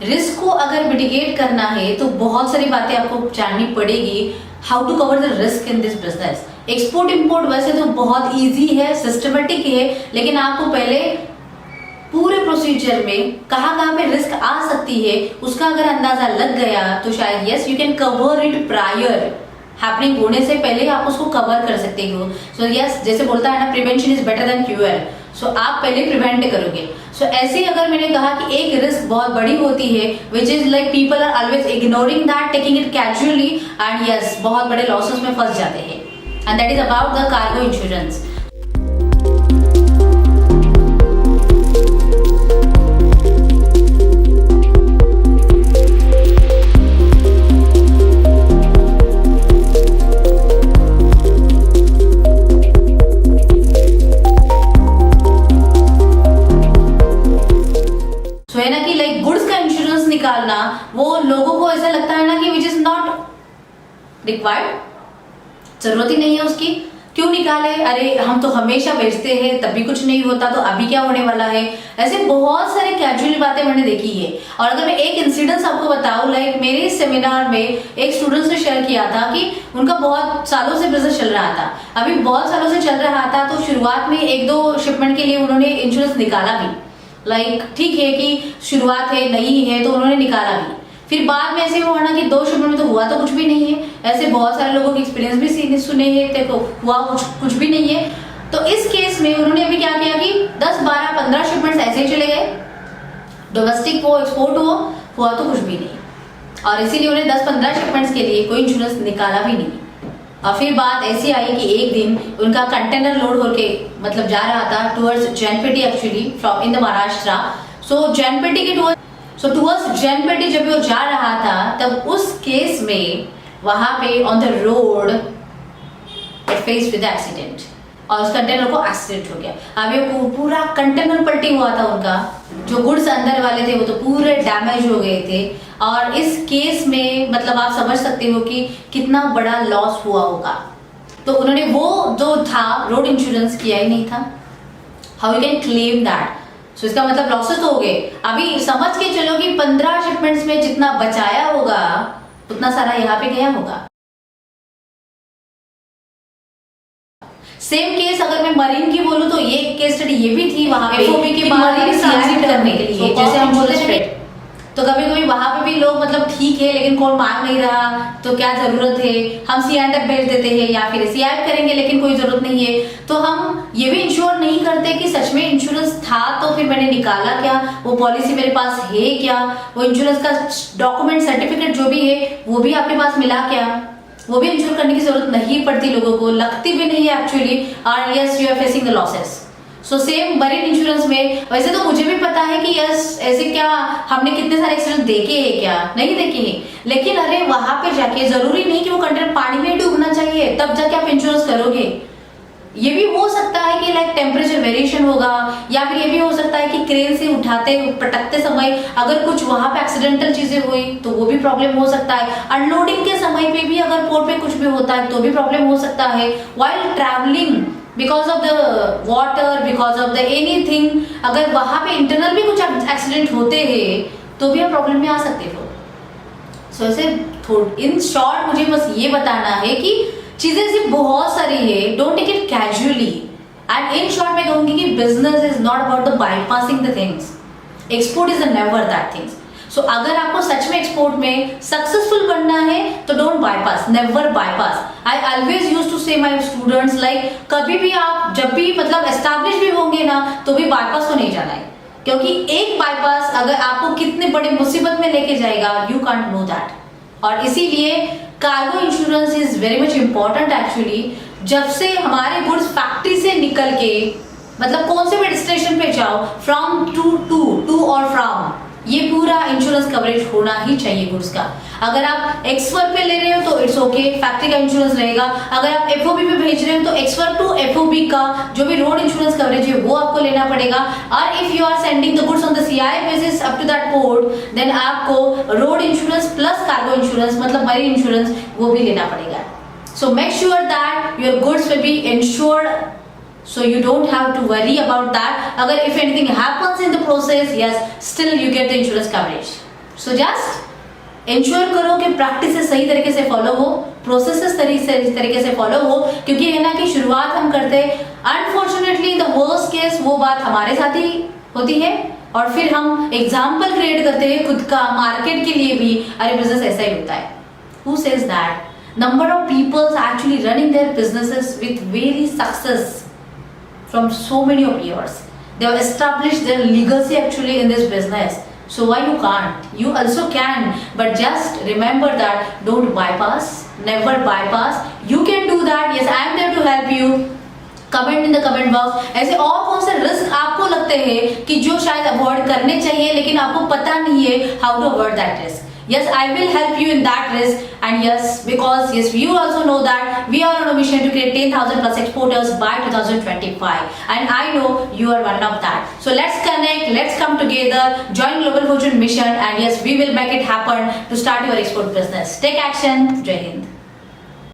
Risk को अगर mitigate करना है तो बहुत सारी बातें आपको जाननी पड़ेगी। How to cover the risk in this business. Export import वैसे तो बहुत इजी है, सिस्टमेटिक है, लेकिन आपको पहले पूरे प्रोसीजर में कहाँ पे रिस्क आ सकती है उसका अगर अंदाजा लग गया तो शायद yes you can cover it prior happening होने से पहले आप उसको कवर कर सकते हो। सो यस, जैसे बोलता है ना, prevention is better than cure. So आप पहले प्रिवेंट करोगे। सो ऐसे अगर मैंने कहा कि एक रिस्क बहुत बड़ी होती है which is like people are always ignoring that, taking it casually and yes बहुत बड़े लॉसेस में फंस जाते हैं, and that is about the cargo insurance. निकालना वो लोगों को ऐसा लगता है ना कि विच इज नॉट रिक्वायर्ड, जरूरत ही नहीं है उसकी, क्यों निकाले, अरे हम तो हमेशा बेचते हैं तब भी कुछ नहीं होता तो अभी क्या होने वाला है। ऐसे बहुत सारे कैजुअल बातें मैंने देखी है। और अगर मैं एक इंसिडेंस आपको बताऊं, लाइक मेरे सेमिनार में एक स्टूडेंट्स ने शेयर किया था कि उनका बहुत सालों से बिजनेस चल रहा था, अभी बहुत सालों से चल रहा था, तो शुरुआत में 1-2 शिपमेंट के लिए उन्होंने इंश्योरेंस निकाला भी, लाइक ठीक है कि शुरुआत है, नई है, तो उन्होंने निकाला भी। फिर बाद में ऐसे हुआ ना कि 2 शिपमेंट में तो हुआ तो कुछ भी नहीं है। ऐसे बहुत सारे लोगों के एक्सपीरियंस भी सुने हैं, देखो हुआ कुछ भी नहीं है। तो इस केस में उन्होंने अभी क्या किया कि 10, 12, 15 शिपमेंट्स ऐसे ही चले गए, डोमेस्टिक हो एक्सपोर्ट हुआ तो कुछ भी नहीं, और इसीलिए उन्हें 10-15 शिपमेंट्स के लिए कोई इंश्योरेंस निकाला भी नहीं। और फिर बात ऐसी आई कि एक दिन उनका कंटेनर लोड होके मतलब जा रहा था टुवर्ड्स जैनपेटी, actually from in the Maharashtra. So जैनपेटी के टुवर्ड्स जैनपेटी जब वो जा रहा था तब उस केस में वहां पे on the road it faced with accident और उस कंटेनर को एक्सीडेंट हो गया। अब ये पूरा कंटेनर पलटी हुआ था, उनका जो गुड्स अंदर वाले थे वो तो पूरे डैमेज हो गए थे। और इस केस में मतलब आप समझ सकते हो कि कितना बड़ा लॉस हुआ होगा। तो उन्होंने वो जो था रोड इंश्योरेंस किया ही नहीं था। How you can claim that? So इसका मतलब लॉसेस तो हो गए। अभी समझ के चलो कि 15 शिपमेंट्स में जितना बचाया होगा उतना सारा यहाँ पे गया होगा। सेम केस अगर मैं मरीन की बोलूं तो ये केस स्टडी ये भी थी वहां पे एफओबी के बाद ट्रांजिट करने के लिए, जैसे हम बोलते हैं। तो कभी कभी वहां पे भी लोग मतलब ठीक है लेकिन कोई मांग नहीं रहा तो क्या जरूरत है, हम सीआरएफ भेज देते हैं या फिर सीआरएफ करेंगे लेकिन कोई जरूरत नहीं है। तो हम ये भी इंश्योर नहीं करते कि सच में इंश्योरेंस था तो फिर मैंने निकाला क्या, वो पॉलिसी मेरे पास है क्या, वो इंश्योरेंस का डॉक्यूमेंट सर्टिफिकेट जो भी है वो भी आपके पास मिला क्या, वो भी इंश्योर करने की जरूरत नहीं पड़ती लोगों को, लगती भी नहीं है एक्चुअली। और yes you are facing the losses. So same marine insurance में वैसे तो मुझे भी पता है कि यस ऐसे क्या हमने कितने सारे एक्सीडेंट देखे हैं, क्या नहीं देखे हैं, लेकिन अरे वहां पे जाके जरूरी नहीं कि वो कंटेनर पानी में डूबना चाहिए तब जाके आप इंश्योरेंस करोगे। ये भी हो सकता है कि लाइक टेम्परेचर वेरिएशन होगा, या फिर ये भी हो सकता है कि क्रेन से उठाते पटकते समय अगर कुछ वहां पे एक्सीडेंटल चीजें हुई तो वो भी प्रॉब्लम हो सकता है। अनलोडिंग के समय पे भी अगर पोर्ट पे कुछ भी होता है तो भी प्रॉब्लम हो सकता है। While travelling because of the water, because of the anything, अगर वहां पे इंटरनल भी कुछ एक्सीडेंट होते हैं तो भी आप प्रॉब्लम में आ सकते हो। सो ऐसे इन शॉर्ट मुझे बस ये बताना है कि चीजें ऐसी बहुत सारी है, don't take it casually. And in short मैं कहूंगी कि business is not about the bypassing the things, export is never that things. So अगर आपको सच में एक्सपोर्ट में सक्सेसफुल बनना है तो don't bypass, never bypass. I always use to say my students like कभी भी आप जब भी मतलब एस्टैब्लिश भी होंगे ना तो भी बाईपास को नहीं जाना है, क्योंकि एक बाईपास अगर आपको कितने बड़े मुसीबत में लेके जाएगा यू कांट नो दैट। और इसीलिए cargo insurance is very much important actually. जब से हमारे गुड्स फैक्ट्री से निकल के मतलब कौन से भी डेस्टिनेशन पे जाओ, फ्रॉम टू और फ्रॉम, ये पूरा इंश्योरेंस कवरेज होना ही चाहिए गुड्स का। अगर आप एक्सवर्क पे ले रहे हो तो इट्स ओके, फैक्ट्री का इंश्योरेंस रहेगा। अगर आप एफओबी पे भेज रहे हो तो एक्सवर्क टू एफओबी का जो भी रोड इंश्योरेंस कवरेज है वो आपको लेना पड़ेगा। और if you are sending the goods on the CI basis up to that port then आपको road insurance plus cargo insurance मतलब मरीन इंश्योरेंस वो भी लेना पड़ेगा। So make sure that your goods will be insured, so you don't have to worry about that. Agar if anything happens in the process, yes, still you get the insurance coverage. So just ensure करो कि practices सही तरीके से follow हो, processes तरीके से follow हो, क्योंकि है ना कि शुरुआत हम करते, अनफॉर्चुनेटली द वर्स्ट केस वो बात हमारे साथ ही होती है, और फिर हम एग्जाम्पल क्रिएट करते हैं खुद का, मार्केट के लिए भी, अरे बिजनेस ऐसा ही होता है. Who says that? Number of people actually running their businesses with very success from so many of years. They have established their legacy actually in this business. So why you can't? You also can, but just remember that don't bypass, never bypass. You can do that. Yes, I am there to help you. Comment in the comment box ऐसे और कौन से risk आपको लगते हैं कि जो शायद अवॉइड करने चाहिए लेकिन आपको पता नहीं है how to avoid that risk. Yes, I will help you in that risk, and yes, because yes, you also know that we are on a mission to create 10,000 plus exporters by 2025, and I know you are one of that. So let's connect, let's come together, join Global Fortune mission, and yes, we will make it happen to start your export business. Take action. Jai Hind.